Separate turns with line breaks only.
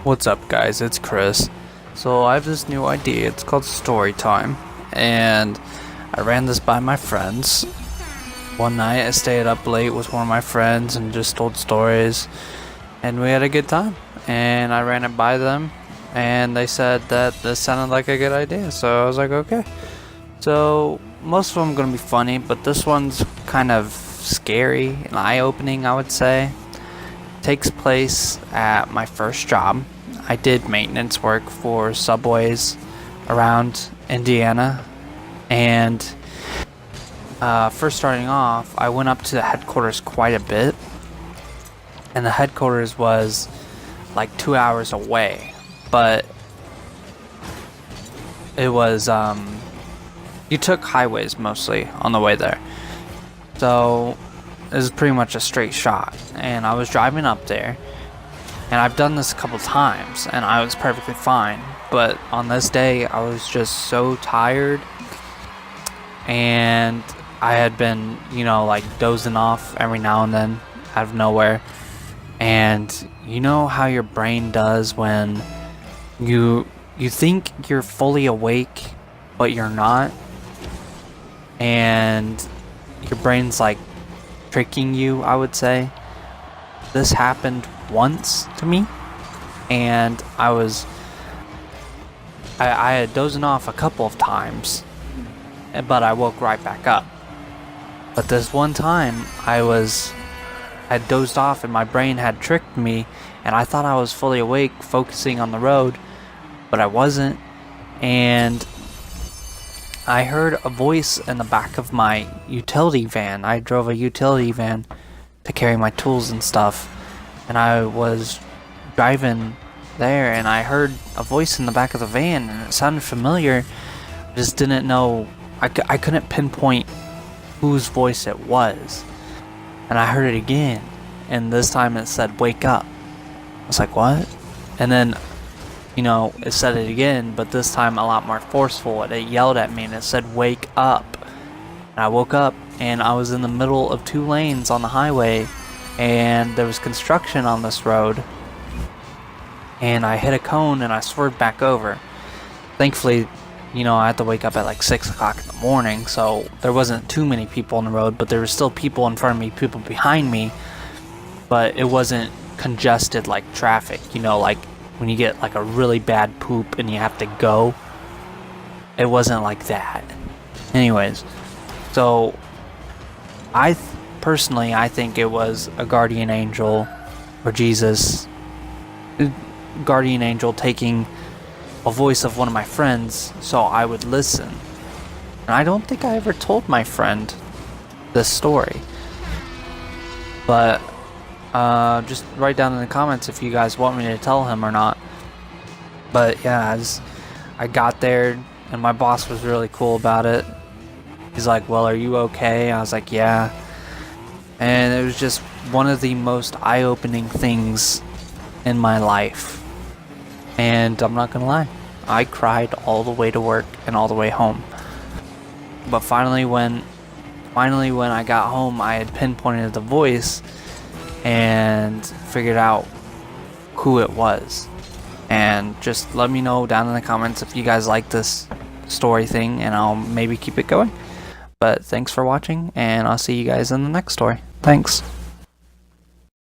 What's up, guys? It's Chris. So I have this new idea. It's called story time, and I ran this by my friends. One night I stayed up late with one of my friends and just told stories, and we had a good time. And I ran it by them, and they said that this sounded like a good idea. So I was like, okay. So most of them are gonna be funny, but this one's kind of scary and eye-opening, I would say. Takes place at my first job. I did maintenance work for subways around Indiana, and first starting off, I went up to the headquarters quite a bit, and the headquarters was like 2 hours away, but it was you took highways mostly on the way there, so it was pretty much a straight shot. And I was driving up there, and I've done this a couple times, and I was perfectly fine. But on this day, I was just so tired, and I had been, like dozing off every now and then out of nowhere. And you know how your brain does when you think you're fully awake, but you're not, and your brain's like tricking you, I would say. This happened once to me, and I had dozing off a couple of times, but I woke right back up. But this one time I had dozed off and my brain had tricked me, and I thought I was fully awake focusing on the road, but I wasn't. And I heard a voice in the back of my utility van. I drove a utility van to carry my tools and stuff, and I was driving there, and I heard a voice in the back of the van, and it sounded familiar. I just didn't know, I couldn't pinpoint whose voice it was. And I heard it again, and this time it said, "Wake up." I was like, what? And then it said it again, but this time a lot more forceful. It yelled at me and it said, "Wake up." And I woke up, and I was in the middle of two lanes on the highway, and there was construction on this road, and I hit a cone and I swerved back over. Thankfully, I had to wake up at like 6 o'clock in the morning, so there wasn't too many people on the road, but there were still people in front of me, people behind me, but it wasn't congested like traffic, like when you get like a really bad poop and you have to go. It wasn't like that. Anyways, so personally, I think it was a guardian angel, or Jesus, guardian angel taking a voice of one of my friends so I would listen. And I don't think I ever told my friend this story, but just write down in the comments if you guys want me to tell him or not. But yeah, as I got there, and my boss was really cool about it. He's like, "Well, are you okay?" I was like, "Yeah." And it was just one of the most eye-opening things in my life. And I'm not gonna lie, I cried all the way to work and all the way home. But finally when I got home, I had pinpointed the voice and figured out who it was. And just let me know down in the comments if you guys like this story thing, and I'll maybe keep it going. But thanks for watching, and I'll see you guys in the next story. Thanks.